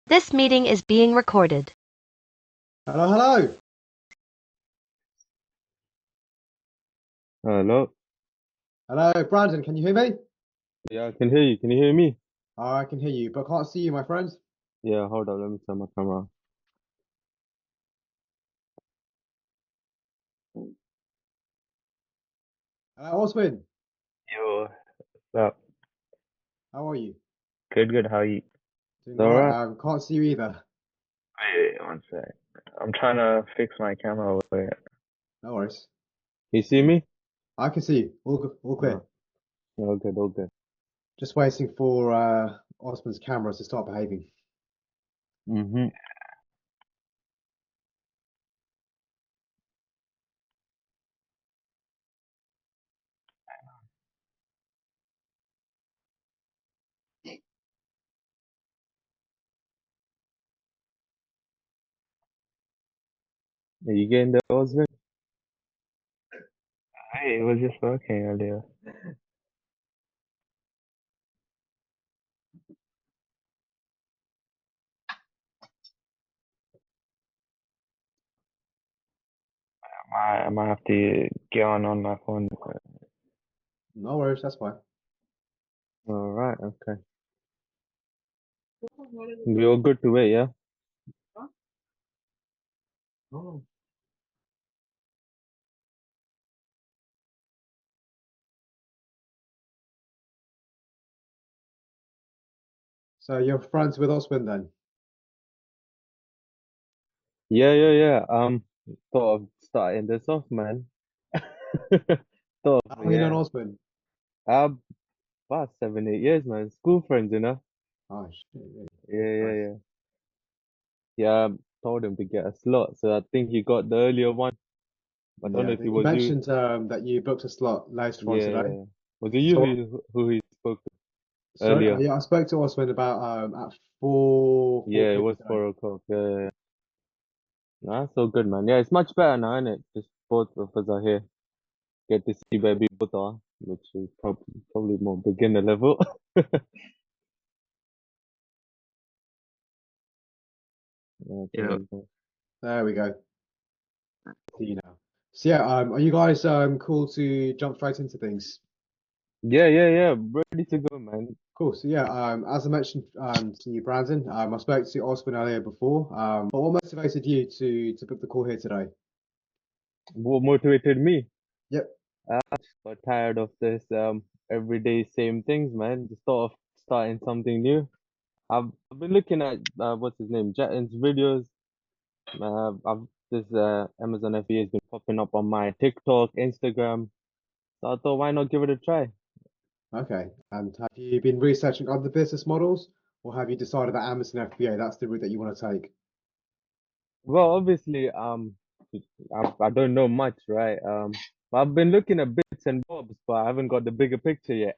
This meeting is being recorded. Hello, hello. Hello. Hello, Brandon, can you hear me? Yeah, I can hear you. Can you hear me? I can hear you, but can't see you, my friend. Yeah, hold on. Let me turn my camera on. Oswin, Yo, what's up? how are you? Good, good. How are you? Doing It's all all right? right? Can't see you either. Wait, one sec. I'm trying to fix my camera. Wait. No worries. You see me? I can see you. All good, all Uh, clear. all good, all good. Just waiting for Oswin's camera to start behaving. Mm-hmm. Are you getting the Oswin? Hey, it was just working earlier. I might have to get on my phone. No worries, that's fine. All right, okay. We all good to wait, yeah? Oh. So you're friends with Oswin then? Yeah. Thought of starting this off, man. Thought How of, long you known yeah. Oswin? Um, About 7, 8 years, man. School friends, you know? Oh, shit, yeah. Nice. Yeah. Yeah, I told him to get a slot, so I think he got the earlier one. I don't Yeah, know if it he was you. mentioned that you booked a slot later on today. Yeah. Was it you So, who he spoke to sorry, earlier? yeah, I spoke to Oswin about at 4 Yeah, it p.m. was today. 4 o'clock. Yeah. Nah, that's so good, man. Yeah, it's much better now, isn't it? Just both of us are here. Get to see where we both are, which is probably more beginner level. Yeah. Okay. There we go. See you now. So yeah, are you guys cool to jump straight into things? Yeah. Ready to go, man. Cool. So yeah, as I mentioned to you, Brandon, I spoke to Osman earlier before. But what motivated you to book the call here today? What motivated me? Yep. I just got tired of this everyday same things, man. Just thought of starting something new. I've been looking at what's his name, Jetton's videos. I've this Amazon FBA has been popping up on my TikTok, Instagram. So I thought, why not give it a try? Okay. And have you been researching other business models, or have you decided that Amazon FBA that's the route that you want to take? Well, obviously, I don't know much, right? But I've been looking at bits and bobs, but I haven't got the bigger picture yet.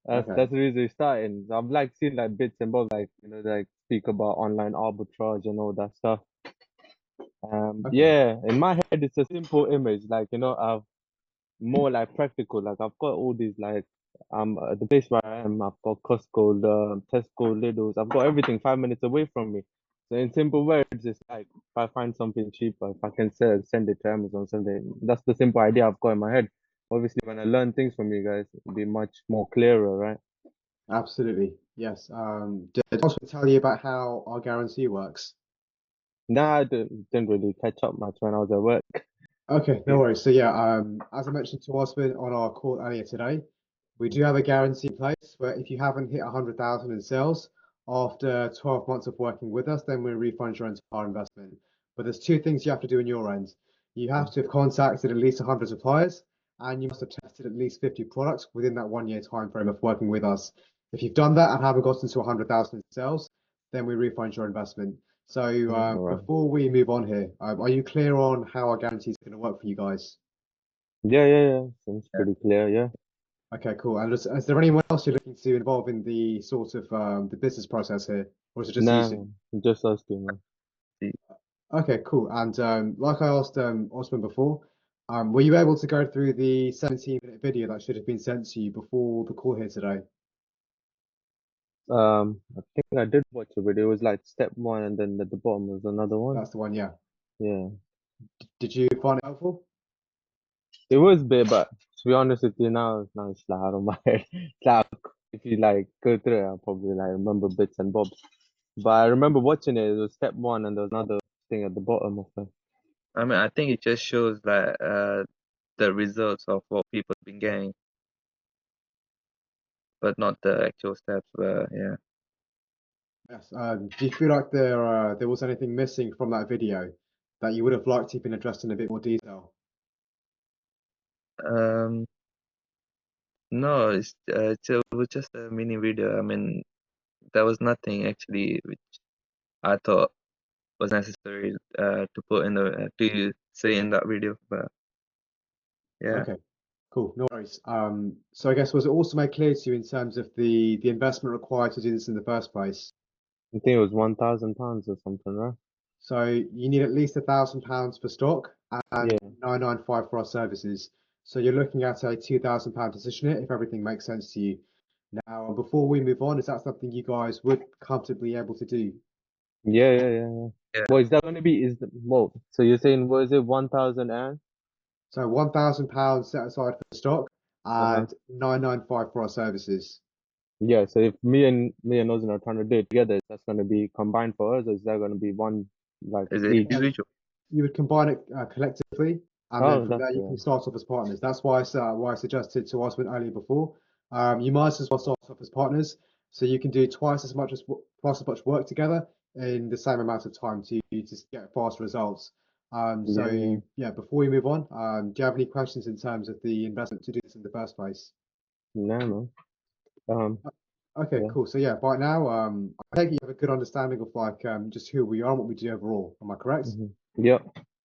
Okay. That's the reason we're starting. So I've like seen like bits and bobs, like like speak about online arbitrage and all that stuff. Okay. Yeah, in my head it's a simple image, like I've more like practical. Like I've got all these like at the place where I am, I've got Costco, the Tesco, Lidl's. I've got everything 5 minutes away from me. So in simple words, it's like if I find something cheaper, if I can send it to Amazon, send it. That's the simple idea I've got in my head. Obviously, when I learn things from you guys, it'll be much more clearer, right? Absolutely. Yes. Did Osman tell you about how our guarantee works? Nah, I didn't really catch up much when I was at work. Okay, no Yeah. worries. So yeah, as I mentioned to Osman on our call earlier today, we do have a guarantee in place where if you haven't hit 100,000 in sales after 12 months of working with us, then we refund your entire investment. But there's two things you have to do on your end. You have to have contacted at least 100 suppliers, and you must have tested at least 50 products within that 1 year time frame of working with us. If you've done that and haven't gotten to 100,000 in sales, then we refund your investment. So All right. before we move on here, are you clear on how our guarantee is going to work for you guys? Yeah. Seems pretty clear. Yeah. Okay, cool. And is there anyone else you're looking to involve in the sort of the business process here, or is it just you Nah, two? just us two, man. Okay, cool. And like I asked Osman before, were you able to go through the 17-minute video that should have been sent to you before the call here today? I think I did watch a video. It was like step one, and then at the bottom was another one. That's the one, yeah. Yeah, Did you find it helpful? it was big, but to be honest with you, now it's like out of my head. It's like if you like go through it, I'll probably like remember bits and bobs. But I remember watching it. It was step one, and there was another thing at the bottom of it. I mean, I think it just shows like the results of what people have been getting, but not the actual steps. But yeah. Yes. Do you feel like there was anything missing from that video that you would have liked to have been addressed in a bit more detail? Um, no, it was just a mini video. I mean, there was nothing actually which I thought was necessary to put in the to say in that video. But yeah, Okay, cool. No worries. So I guess was it also made clear to you in terms of the investment required to do this in the first place? I think it was £1,000 or something, right? So you need at least £1,000 for stock and Yeah, 995 for our services. So you're looking at a £2,000 decision it if everything makes sense to you. Now, before we move on, is that something you guys would comfortably able to do? yeah. yeah. Well, is that gonna be is the well? So you're saying was it 1,000 and So £1,000 set aside for stock uh-huh. and 995 for our services. Yeah, so if me and Ozan are trying to do it together, that's gonna be combined for us, or is that gonna be one like Is it each? individual? You would combine it collectively, and then Oh, from that's there you yeah. can start off as partners. That's why I suggested to Oswin earlier before. You might as well start off as partners, so you can do twice as much work together in the same amount of time to just get fast results. Yeah, yeah. Yeah, before we move on, do you have any questions in terms of the investment to do this in the first place? No, man. Um, Okay, yeah. cool. So yeah, by now, I think you have a good understanding of like just who we are and what we do overall. Am I correct? Yep.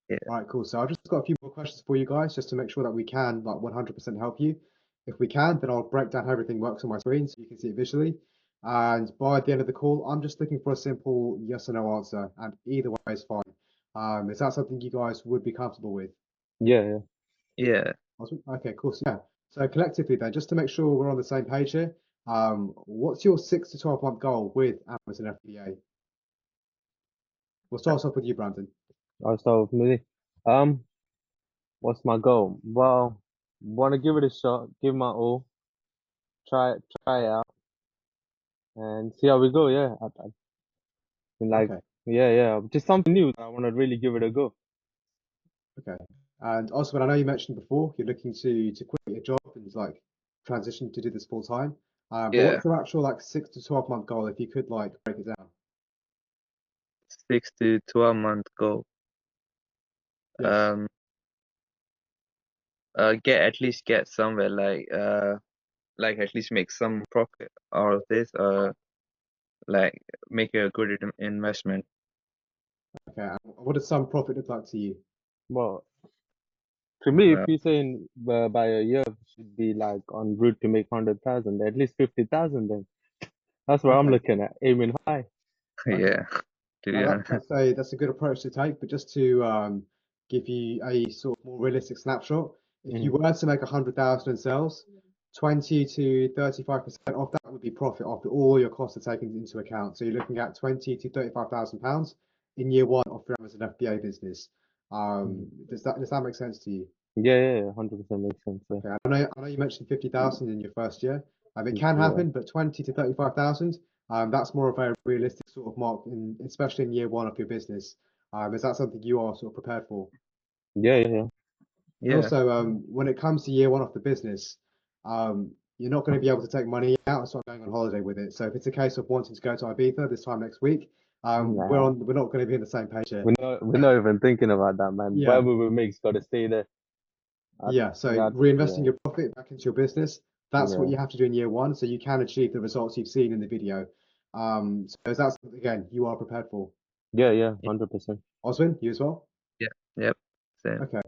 Yeah, All right, cool. So I've just got a few more questions for you guys, just to make sure that we can like 100% help you. If we can, then I'll break down how everything works on my screen so you can see it visually. And by the end of the call, I'm just looking for a simple yes or no answer, and either way is fine. Is that something you guys would be comfortable with? Yeah, yeah. yeah. Awesome. Okay, cool. So yeah. So collectively then, just to make sure we're on the same page here, what's your 6 to 12 month goal with Amazon FBA? We'll start off with you, Brandon. I'll start with me. Um, what's my goal? Well, want to give it a shot, give my all, try it out, and see how we go. Yeah, like, Okay. yeah, just something new. I want to really give it a go. Okay. And also, I know you mentioned before you're looking to quit your job and like transition to do this full time. But Yeah. what's your actual like 6 to 12 month goal if you could like break it down? 6 to 12 month goal. Yes. Um, get at least get somewhere like at least make some profit out of this. Like make a good investment. Okay. And what does some profit look like to you? Well, to me, if Uh, you're saying by a year we should be like on route to make 100,000, at least 50,000, then that's what I'm Okay. looking at, aiming high. Okay. yeah. To Now be honest. that's a good approach to take, but just to give you a sort of more realistic snapshot, if you Mhm. were to make 100,000 in sales, 20 to 35% of that would be profit after all your costs are taken into account. So you're looking at 20 to 35,000 pounds in year one of your Amazon FBA business. Mhm. Does that make sense to you? Yeah, 100% makes sense. Yeah. Okay, I know you mentioned 50,000 in your first year. It can Yeah, happen, but 20 to 35,000, that's more of a realistic sort of mark, especially in year one of your business. Is that something you are sort of prepared for? yeah. And Yeah. also, when it comes to year one of the business, you're not going to be able to take money out and start going on holiday with it. So if it's a case of wanting to go to Ibiza this time next week, Nah, we're not going to be on the same page here. we're not even thinking about that, man. Yeah, Whatever we make's got to stay there. I, yeah. So yeah, reinvesting yeah, your profit back into your business, that's what yeah, you have to do in year one, so you can achieve the results you've seen in the video. So is that something, again, you are prepared for? yeah, 100%. Oswin, you as well? Yeah. Yep. Same. Okay.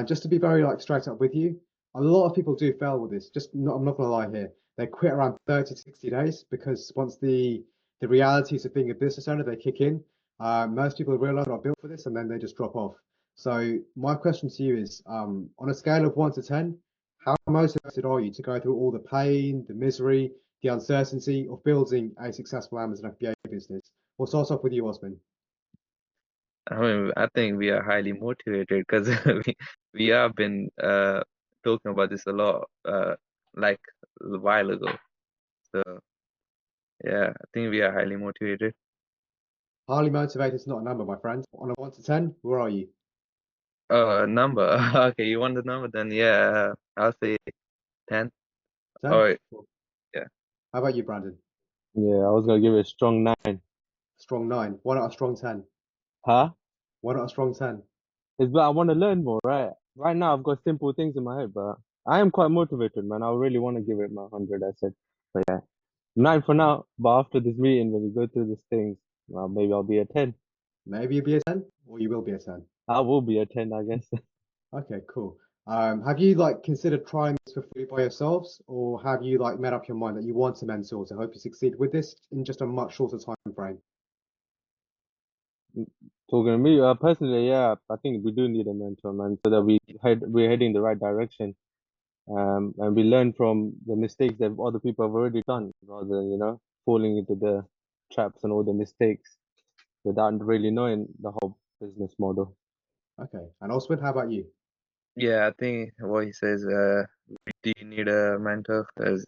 Just to be very like straight up with you, a lot of people do fail with this. I'm not gonna lie here. They quit around 30 to 60 days because once the realities of being a business owner they kick in, most people realize they're not built for this and then they just drop off. So my question to you is, on a scale of 1 to 10, how motivated are you to go through all the pain, the misery, the uncertainty of building a successful Amazon FBA business? We'll start off with you, Osman. I mean, I think we are highly motivated because we have been talking about this a lot, like a while ago. So yeah, I think we are highly motivated. Highly motivated is not a number, my friend. On a 1 to 10, where are you? Number. Okay, you want the number? Then yeah, I'll say 10. 10? All right. Cool. Yeah. How about you, Brandon? Yeah, I was gonna give it a strong 9. Strong 9. Why not a strong 10? Huh? Why not a strong 10? It's but I want to learn more, right? Right now, I've got simple things in my head, but I am quite motivated, man. I really want to give it my 100. I said, but yeah, 9 for now. But after this meeting, when you go through these things, well, maybe I'll be a 10. Maybe you'll be a 10, or you will be a 10. I will be a 10, I guess. Okay, cool. Have you like considered trying this for free by yourselves, or have you like made up your mind that you want a mentor to help you succeed with this in just a much shorter time frame? Talking to me, personally, yeah, I think we do need a mentor, man, so that we're heading the right direction. And we learn from the mistakes that other people have already done, rather than, falling into the traps and all the mistakes without really knowing the whole business model. Okay, and Oswin, how about you? Yeah, I think what he says, we do need a mentor because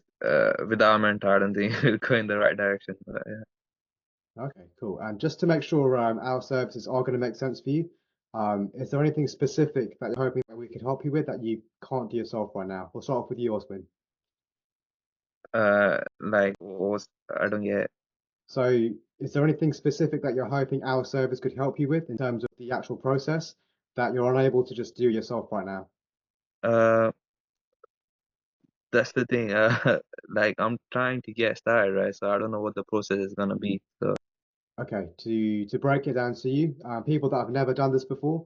without a mentor, I don't think we'll go in the right direction. But, yeah. Okay, cool. And just to make sure our services are going to make sense for you, is there anything specific that you're hoping that we could help you with that you can't do yourself right now? We'll start off with you, Oswin. Like what was I don't get. So, is there anything specific that you're hoping our service could help you with in terms of the actual process that you're unable to just do yourself right now? Uh, that's the thing. Like I'm trying to get started, right? So I don't know what the process is gonna be. So Okay, to break it down to you, people that have never done this before,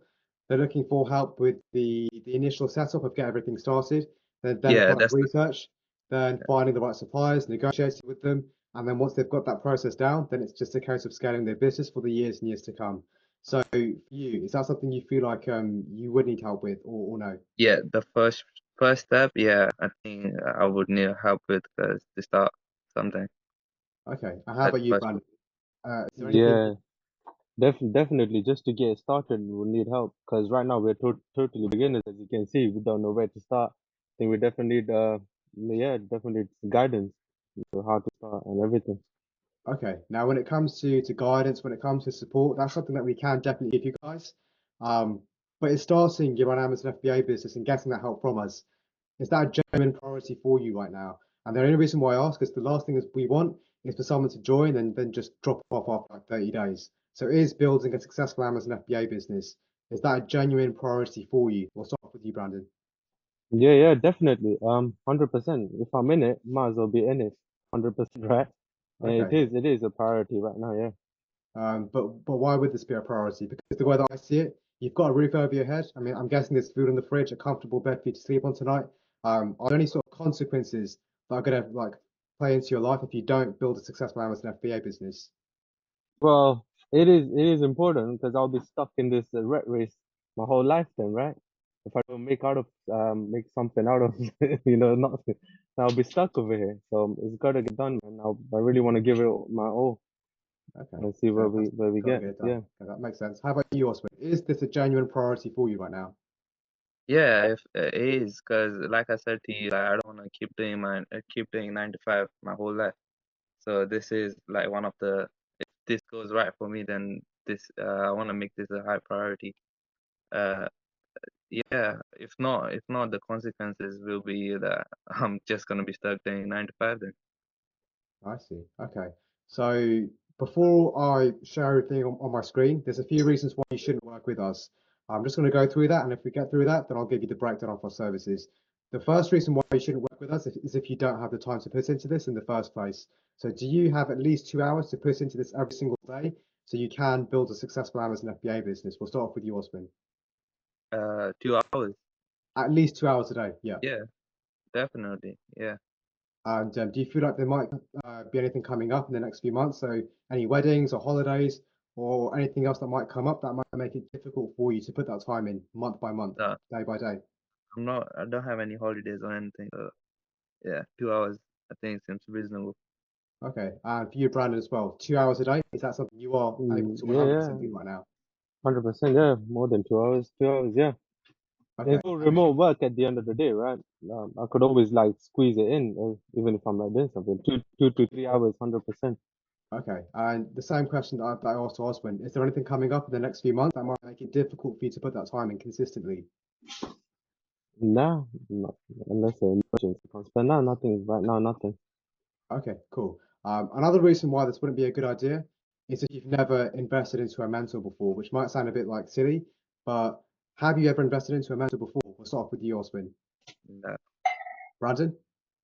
they're looking for help with the initial setup of get everything started, then the yeah, product research, then finding the right suppliers, negotiating with them, and then once they've got that process down, then it's just a case of scaling their business for the years and years to come. So for you, is that something you feel like you would need help with, or no? yeah, the first step. Yeah, I think I would need help with because to start something. Okay, and how That's about the you, first. Brandon? Is there anything? Yeah, definitely. Just to get started, we'll need help because right now we're totally beginners, as you can see. We don't know where to start. I think we definitely need, yeah, definitely guidance, how to start and everything. Okay, now when it comes to guidance, when it comes to support, that's something that we can definitely give you guys. Um, but it's starting your own Amazon FBA business and getting that help from us. Is that a genuine priority for you right now? And the only reason why I ask is the last thing is we want is for someone to join and then just drop off after like 30 days. So is building a successful Amazon FBA business, is that a genuine priority for you? We'll start with you, Brandon. Yeah, definitely. 100%. If I'm in it, might as well be in it. 100%, right? And Okay. it is a priority right now, yeah. But why would this be a priority? Because the way that I see it, you've got a roof over your head. I mean, I'm guessing there's food in the fridge, a comfortable bed for you to sleep on tonight. Are there any sort of consequences that are gonna like play into your life if you don't build a successful Amazon FBA business? Well, it is important because I'll be stuck in this rat race my whole life then, right? If I don't make something out of nothing, I'll be stuck over here. So it's gotta get done, man. I really want to give it my all Okay, and see so where that's we got to get. get it done. Yeah. Okay, that makes sense. How about you, Osman? Is this a genuine priority for you right now? Yeah, if it is, because like I said to you, like, I don't want to keep doing 9 to 5 my whole life. So this is like one of the, if this goes right for me, then this I want to make this a high priority. Uh, yeah, if not, the consequences will be that I'm just gonna be stuck doing 9 to 5 then. I see. Okay. So before I show everything on my screen, there's a few reasons why you shouldn't work with us. I'm just going to go through that, and if we get through that, then I'll give you the breakdown of our services. The first reason why you shouldn't work with us is if you don't have the time to put into this in the first place. So do you have at least 2 hours to put into this every single day so you can build a successful Amazon FBA business? We'll start off with you, Osman. 2 hours. At least 2 hours a day, yeah. Yeah, definitely. Yeah. And do you feel like there might be anything coming up in the next few months? So any weddings or holidays or anything else that might come up that might make it difficult for you to put that time in month by month, No, day by day? I don't have any holidays or anything. So yeah, 2 hours. I think it seems reasonable. Okay, and for you, Brandon, as well, 2 hours a day, is that something you are able to Yeah, 100% yeah, do right now? 100%. Yeah, more than 2 hours. 2 hours. Yeah. Okay, It's all remote work at the end of the day, right? I could always like squeeze it in, even if I'm like doing something. 2 to 3 hours, 100%. okay. And the same question that I asked to Oswin, is there anything coming up in the next few months that might make it difficult for you to put that time in consistently? Nah, not, unless an emergency comes. But no, nothing right now, nothing. Okay, cool. Another reason why this wouldn't be a good idea is if you've never invested into a mentor before, which might sound a bit like silly, but have you ever invested into a mentor before? We'll start off with you, Oswin. No. Brandon?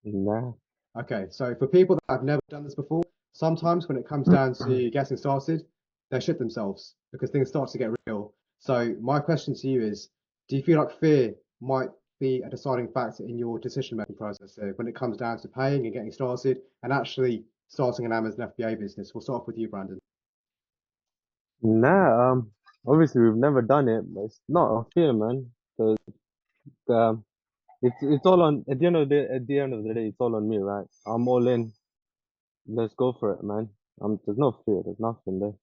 Nah. Okay, so for people that have never done this before, sometimes when it comes down to getting started, they shit themselves because things start to get real. So my question to you is, do you feel like fear might be a deciding factor in your decision-making process here when it comes down to paying and getting started and actually starting an Amazon FBA business? We'll start off with you, Brandon. Nah, obviously we've never done it, but it's not a fear, man. Because it's all on at the end of the day, it's all on me, right? I'm all in. Let's go for it, man. There's no fear, there's nothing there.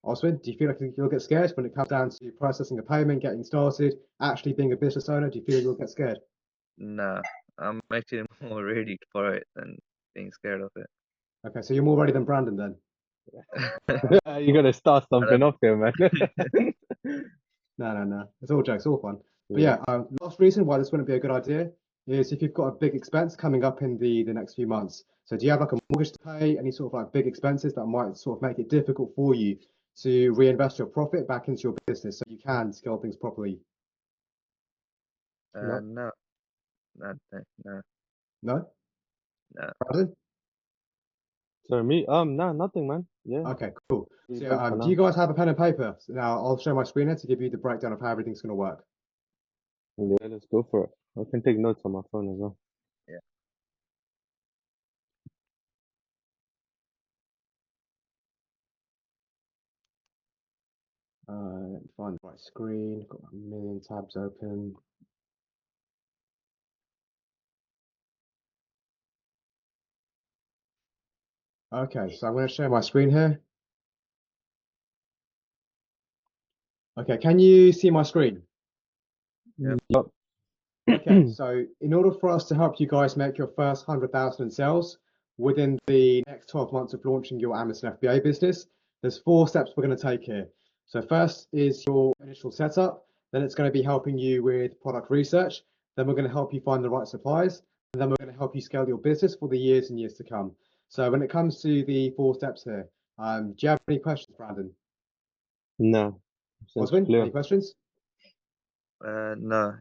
Oswin, do you feel like you'll get scared when it comes down to processing a payment, getting started, actually being a business owner? Do you feel you'll get scared? Nah. I'm actually more ready for it than being scared of it. Okay, so you're more ready than Brandon then. You gotta start I something don't off here, man. No. It's all jokes, all fun. But Yeah. yeah, last reason why this wouldn't be a good idea is if you've got a big expense coming up in the next few months. So do you have like a mortgage to pay, any sort of like big expenses that might sort of make it difficult for you to reinvest your profit back into your business so you can scale things properly? No. No. Nothing. No. No? No. Brandon? Sorry, me? Nah, nothing, man. Yeah. Okay, cool. Be So good for do you now. guys have a pen and paper? So now I'll show my screen here to give you the breakdown of how everything's going to work. Yeah, let's go for it. I can take notes on my phone as well. Yeah. Find the right screen, got a million tabs open. Okay, so I'm going to share my screen here. Okay, can you see my screen? Yep. Yep. Okay, so in order for us to help you guys make your first 100,000 in sales within the next 12 months of launching your Amazon FBA business, there's 4 steps we're going to take here. So first is your initial setup, then it's going to be helping you with product research, then we're going to help you find the right suppliers, and then we're going to help you scale your business for the years and years to come. So when it comes to the 4 steps here, do you have any questions, Brandon? No. Seems Oswin, clear. any questions? No.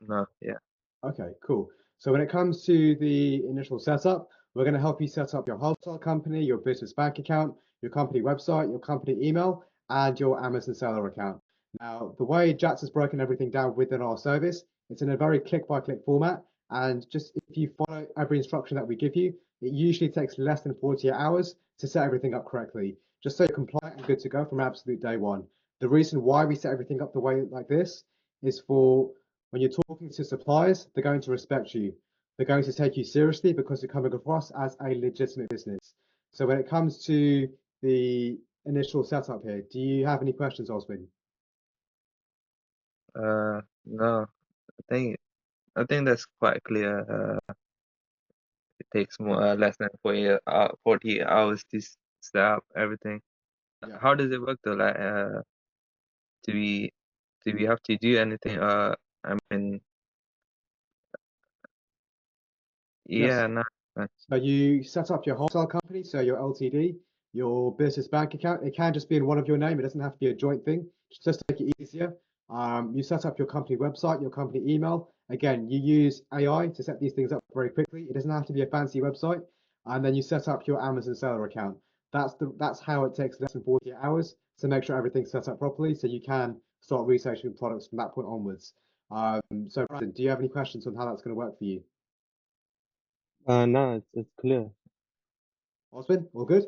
No. Yeah. Okay, cool. So when it comes to the initial setup, we're going to help you set up your wholesale company, your business bank account, your company website, your company email, and your Amazon seller account. Now, the way Jats has broken everything down within our service, it's in a very click-by-click format. And just if you follow every instruction that we give you, it usually takes less than 48 hours to set everything up correctly, just so you're compliant and good to go from absolute day one. The reason why we set everything up the way like this is for when you're talking to suppliers, they're going to respect you. They're going to take you seriously because you're coming across as a legitimate business. So when it comes to the initial setup here, do you have any questions, Oswin? No. I think that's quite clear. It takes more less than 40 hours to set up everything. Yeah. How does it work though? Like, do we have to do anything? I mean, Yes. yeah, no. So you set up your wholesale company, so your LTD, your business bank account. It can just be in one of your name. It doesn't have to be a joint thing. Just to make it easier. You set up your company website, your company email. Again, you use AI to set these things up very quickly. It doesn't have to be a fancy website. And then you set up your Amazon seller account. That's how it takes less than 48 hours to make sure everything's set up properly, so you can start researching products from that point onwards. So Brandon, do you have any questions on how that's going to work for you? No, it's clear. Oswin, all good?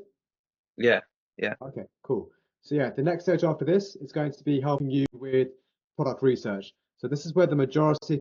Yeah, yeah. Okay, cool. So yeah, the next stage after this is going to be helping you with product research. So this is where the majority of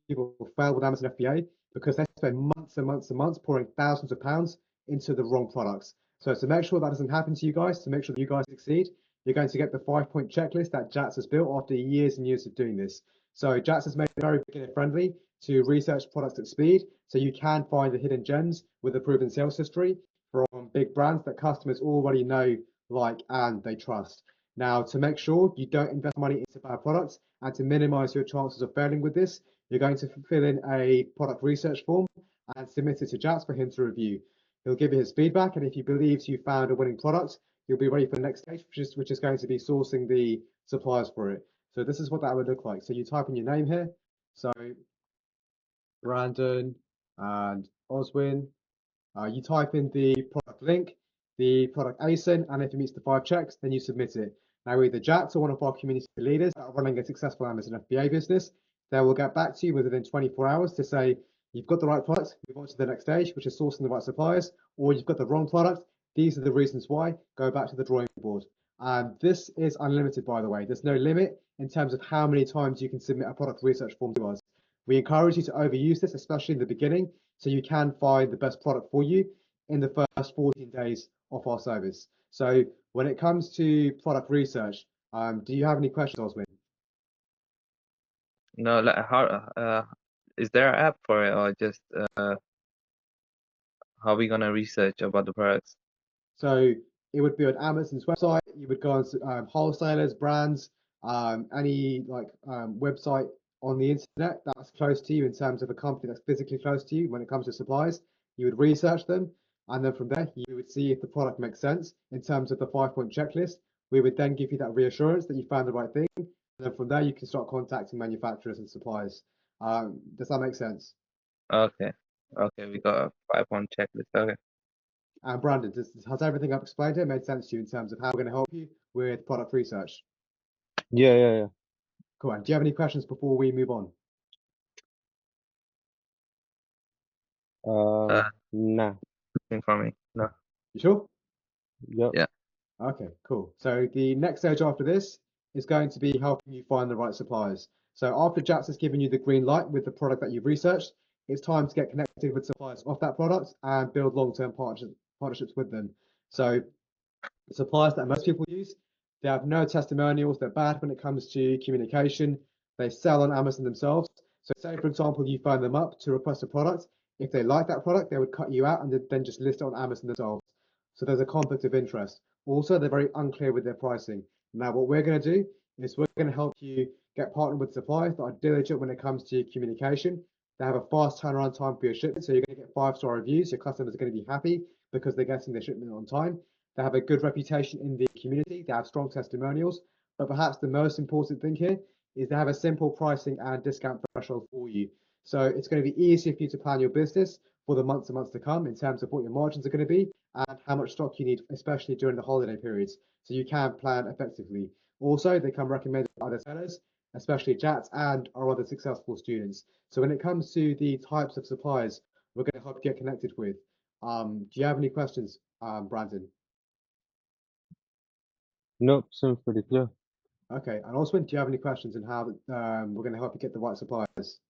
people fail with Amazon FBA because they spend months and months and months pouring thousands of pounds into the wrong products. So to make sure that doesn't happen to you guys, to make sure that you guys succeed, you're going to get the 5-point checklist that Jats has built after years and years of doing this. So Jats has made it very beginner friendly to research products at speed, so you can find the hidden gems with a proven sales history from big brands that customers already know, like, and they trust. Now, to make sure you don't invest money into bad products and to minimize your chances of failing with this, you're going to fill in a product research form and submit it to Jats for him to review. He'll give you his feedback, and if he believes you found a winning product, you'll be ready for the next stage, which is going to be sourcing the suppliers for it. So this is what that would look like. So you type in your name here. So Brandon and Oswin. You type in the product link, the product ASIN, and if it meets the 5 checks, then you submit it. Now, either Jats or one of our community leaders that are running a successful Amazon FBA business, they will get back to you within 24 hours to say, you've got the right product, move on to the next stage, which is sourcing the right suppliers, or you've got the wrong product. These are the reasons why. Go back to the drawing board. This is unlimited, by the way. There's no limit in terms of how many times you can submit a product research form to us. We encourage you to overuse this, especially in the beginning, so you can find the best product for you in the first 14 days of our service. So when it comes to product research, do you have any questions, Oswin? No, like how is there an app for it, or just how are we gonna research about the products? So it would be on Amazon's website. You would go on wholesalers, brands, any website on the internet that's close to you in terms of a company that's physically close to you when it comes to supplies. You would research them, and then from there you would see if the product makes sense in terms of the 5-point checklist. We would then give you that reassurance that you found the right thing, and then from there you can start contacting manufacturers and suppliers. Does that make sense? Okay, okay, we got a 5-point checklist. Okay. And Brandon, has everything I've explained here made sense to you in terms of how we're going to help you with product research? Yeah. Cool. And do you have any questions before we move on? Uh, Nah. nothing for me. No. You sure? Yep. Yeah. Okay, cool. So the next stage after this is going to be helping you find the right suppliers. So after Jats has given you the green light with the product that you've researched, it's time to get connected with suppliers of that product and build long-term partnerships with them. So the suppliers that most people use, they have no testimonials. They're bad when it comes to communication. They sell on Amazon themselves. So say, for example, you phone them up to request a product. If they like that product, they would cut you out and then just list it on Amazon themselves. So there's a conflict of interest. Also, they're very unclear with their pricing. Now, what we're going to do is we're going to help you get partnered with suppliers that are diligent when it comes to communication. They have a fast turnaround time for your shipment, so you're going to get 5-star reviews. Your customers are going to be happy because they're getting their shipment on time. They have a good reputation in the community. They have strong testimonials. But perhaps the most important thing here is they have a simple pricing and discount threshold for you. So it's going to be easier for you to plan your business for the months and months to come in terms of what your margins are going to be and how much stock you need, especially during the holiday periods. So you can plan effectively. Also, they come recommended by other sellers, especially Jats and our other successful students. So when it comes to the types of suppliers we're going to help you get connected with, do you have any questions, Brandon? Nope. Seems pretty clear. Okay, and Oswin, do you have any questions on how we're going to help you get the right suppliers?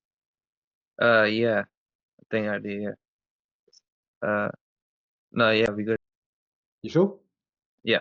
Yeah. I think I do. Yeah. No. Yeah. We good. You sure? Yeah.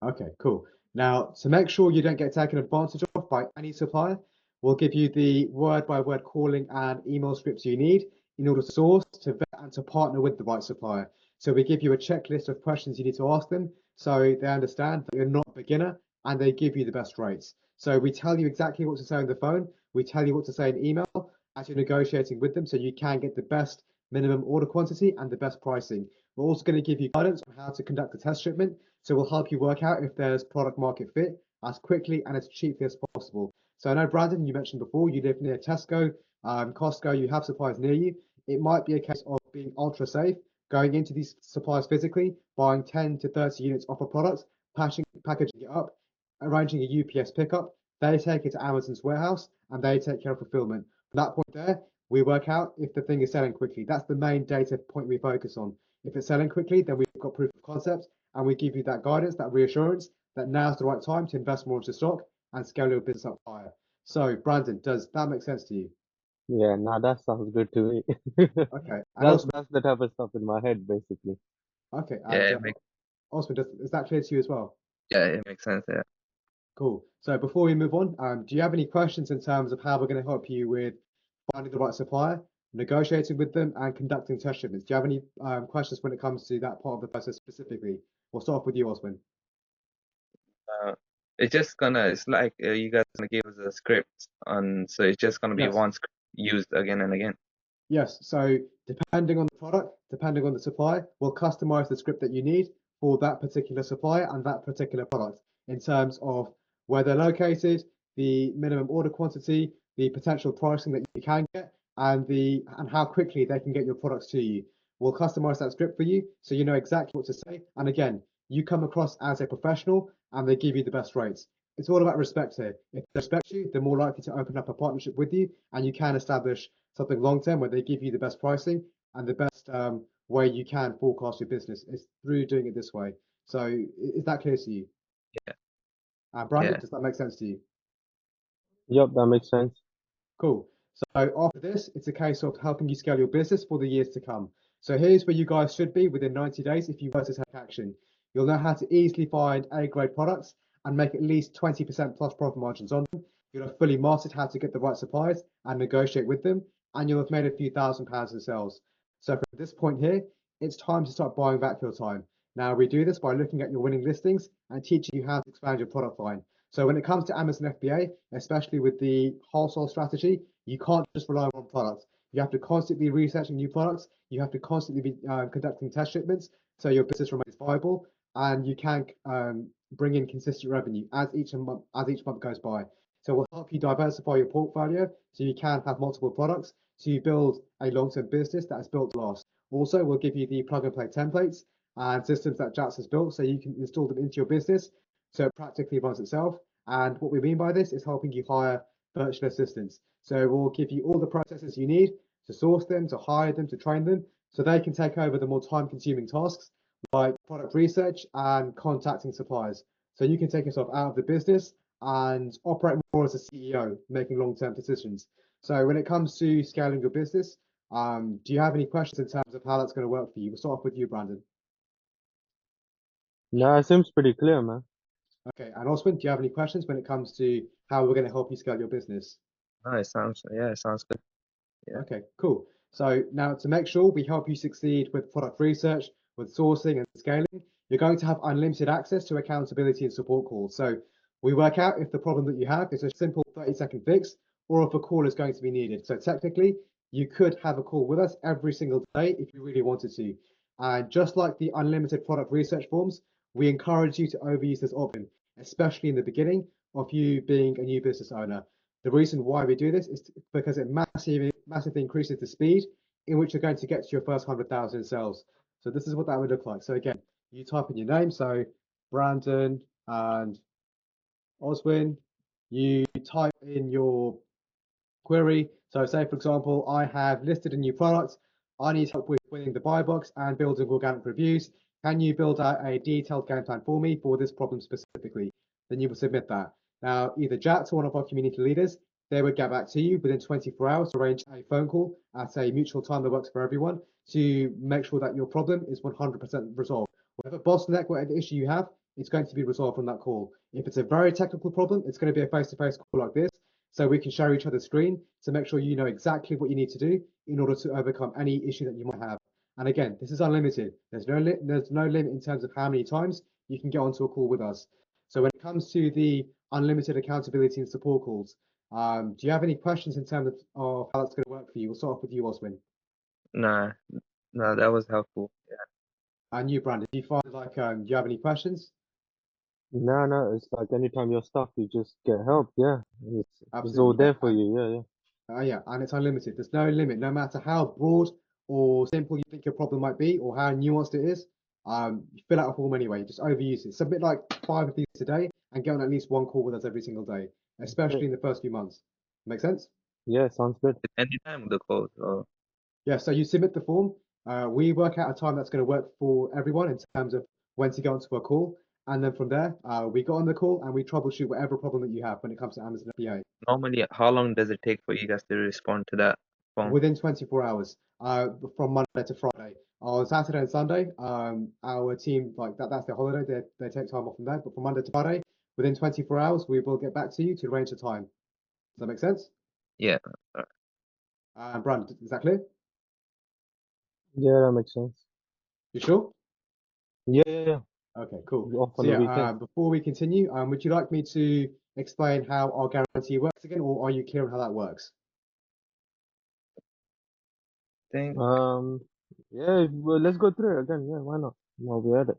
Okay, cool. Now, to make sure you don't get taken advantage of by any supplier, we'll give you the word-by-word calling and email scripts you need in order to source, to vet, and to partner with the right supplier. So we give you a checklist of questions you need to ask them so they understand that you're not a beginner and they give you the best rates. So we tell you exactly what to say on the phone, we tell you what to say in email as you're negotiating with them so you can get the best minimum order quantity and the best pricing. We're also going to give you guidance on how to conduct a test shipment. So we'll help you work out if there's product market fit as quickly and as cheaply as possible. So I know, Brandon, you mentioned before you live near Tesco, Costco, you have suppliers near you. It might be a case of being ultra safe, going into these suppliers physically, buying 10 to 30 units off a product, packaging it up, arranging a UPS pickup. They take it to Amazon's warehouse and they take care of fulfillment. From that point there, we work out if the thing is selling quickly. That's the main data point we focus on. If it's selling quickly, then we've got proof of concept and we give you that guidance, that reassurance that now's the right time to invest more into stock and scale your business up higher. So, Brandon, does that make sense to you? Yeah, nah, that sounds good to me. Okay, and That's Osman, that's the type of stuff in my head, basically. okay, and Yeah, it makes Osman, is that clear to you as well? yeah, it makes sense. Yeah. Cool. So before we move on, do you have any questions in terms of how we're going to help you with finding the right supplier, negotiating with them, and conducting test shipments? Do you have any questions when it comes to that part of the process specifically? We'll start off with you, Osman. Uh, it's just gonna. It's like you guys gonna give us a script on, so it's just gonna be Yes. one script used again and again. Yes, so depending on the product, depending on the supply, we'll customize the script that you need for that particular supplier and that particular product in terms of where they're located, the minimum order quantity, the potential pricing that you can get, and how quickly they can get your products to you. We'll customize that script for you so you know exactly what to say. And again, you come across as a professional and they give you the best rates. It's all about respect here. If they respect you, they're more likely to open up a partnership with you and you can establish something long term where they give you the best pricing and the best way you can forecast your business is through doing it this way. So is that clear to you? Yeah, Brandon, yeah. does that make sense to you? Yep, that makes sense. Cool. So after this, it's a case of helping you scale your business for the years to come. So here's where you guys should be within 90 days if you were to take action. You'll know how to easily find A-grade products and make at least 20% plus profit margins on them. You'll have fully mastered how to get the right suppliers and negotiate with them, and you'll have made a few £1,000s in sales. So from this point here, it's time to start buying back your time. Now we do this by looking at your winning listings and teaching you how to expand your product line. So when it comes to Amazon FBA, especially with the wholesale strategy, you can't just rely on one product. You have to constantly be researching new products. You have to constantly be conducting test shipments so your business remains viable and you can bring in consistent revenue as each month goes by. So we'll help you diversify your portfolio so you can have multiple products so you build a long-term business that is built to last. Also, we'll give you the plug and play templates and systems that Jats has built so you can install them into your business so it practically runs itself. And what we mean by this is helping you hire virtual assistants. So we'll give you all the processes you need to source them, to hire them, to train them, so they can take over the more time-consuming tasks like product research and contacting suppliers. So you can take yourself out of the business and operate more as a CEO, making long-term decisions. So when it comes to scaling your business, do you have any questions in terms of how that's going to work for you? We'll start off with you, Brandon. Nah, it seems pretty clear, man. Okay, and Oswin, do you have any questions when it comes to how we're going to help you scale your business? No, it sounds good. Yeah. Okay, cool. So now to make sure we help you succeed with product research, with sourcing and scaling, you're going to have unlimited access to accountability and support calls. So we work out if the problem that you have is a simple 30-second fix or if a call is going to be needed. So technically, you could have a call with us every single day if you really wanted to. And just like the unlimited product research forms, we encourage you to overuse this option, especially in the beginning of you being a new business owner. The reason why we do this is because it massively increases the speed in which you're going to get to your first 100,000 in sales. So this is what that would look like. So again, you type in your name, so Brandon and Oswin, you type in your query. So say, for example, I have listed a new product. I need help with winning the buy box and building organic reviews. Can you build out a detailed game plan for me for this problem specifically? Then you will submit that. Now, either Jats or one of our community leaders, they would get back to you within 24 hours to arrange a phone call at a mutual time that works for everyone to make sure that your problem is 100% resolved. Whatever bottleneck, whatever issue you have, it's going to be resolved on that call. If it's a very technical problem, it's going to be a face-to-face call like this so we can share each other's screen to make sure you know exactly what you need to do in order to overcome any issue that you might have. And again, this is unlimited. There's no limit in terms of how many times you can get onto a call with us. So when it comes to the unlimited accountability and support calls, do you have any questions in terms of how that's going to work for you? We'll start off with you, Oswin. Nah, no, that was helpful. Yeah. And you, Brandon, do you find like, do you have any questions? Nah, no, it's like anytime you're stuck, you just get help. Yeah, it's all Absolutely, yeah. there for you. Yeah, yeah. Yeah, and it's unlimited. There's no limit, no matter how broad or simple you think your problem might be or how nuanced it is. You fill out a form anyway, just overuse it. Submit like 5 of these a day and get on at least one call with us every single day, Okay. especially in the first few months. Make sense? Yeah, sounds good. Anytime the code. Or Yeah, so you submit the form. We work out a time that's going to work for everyone in terms of when to go onto a call. And then from there, we got on the call and we troubleshoot whatever problem that you have when it comes to Amazon FBA. Normally, how long does it take for you guys to respond to that phone? Within 24 hours, from Monday to Friday. On Saturday and Sunday, our team, like that's their holiday, they take time off from there. But from Monday to Friday, within 24 hours, we will get back to you to arrange a time. Does that make sense? Yeah. Brand, is that clear? Yeah, that makes sense. You sure? Yeah. Okay, cool. Off So on the yeah, weekend. before we continue, would you like me to explain how our guarantee works again, or are you clear on how that works? Think Yeah, well, let's go through it again. Yeah, why not? While we at it.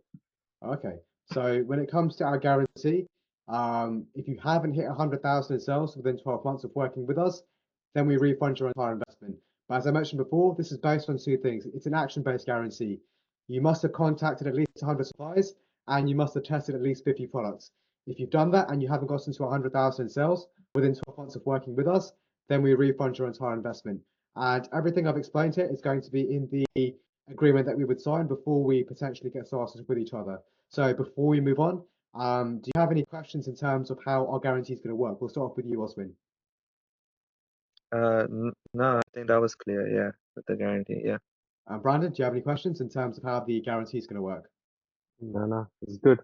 Okay, so when it comes to our guarantee, if you haven't hit 100,000 in sales within 12 months of working with us, then we refund your entire investment. But as I mentioned before, this is based on two things. It's an action-based guarantee. You must have contacted at least 100 suppliers and you must have tested at least 50 products. If you've done that and you haven't gotten to 100,000 in sales within 12 months of working with us, then we refund your entire investment. And everything I've explained here is going to be in the agreement that we would sign before we potentially get started with each other. So before we move on, do you have any questions in terms of how our guarantee is going to work? We'll start off with you, Oswin. no, I think that was clear. Yeah, with the guarantee. Yeah. Brandon, do you have any questions in terms of how the guarantee is going to work? No, it's good.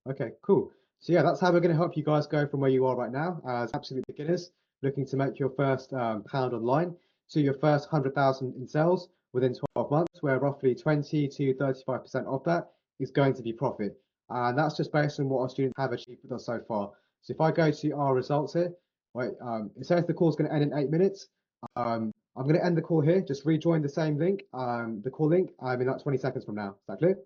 Okay, cool. So yeah, that's how we're going to help you guys go from where you are right now as absolute beginners looking to make your first pound online to your first 100,000 in sales within 12 months, where roughly 20 to 35% of that is going to be profit. And that's just based on what our students have achieved with us so far. So if I go to our results here, right, it says the call is going to end in 8 minutes. I'm going to end the call here. Just rejoin the same link, the call link, in like 20 seconds from now. Is that clear?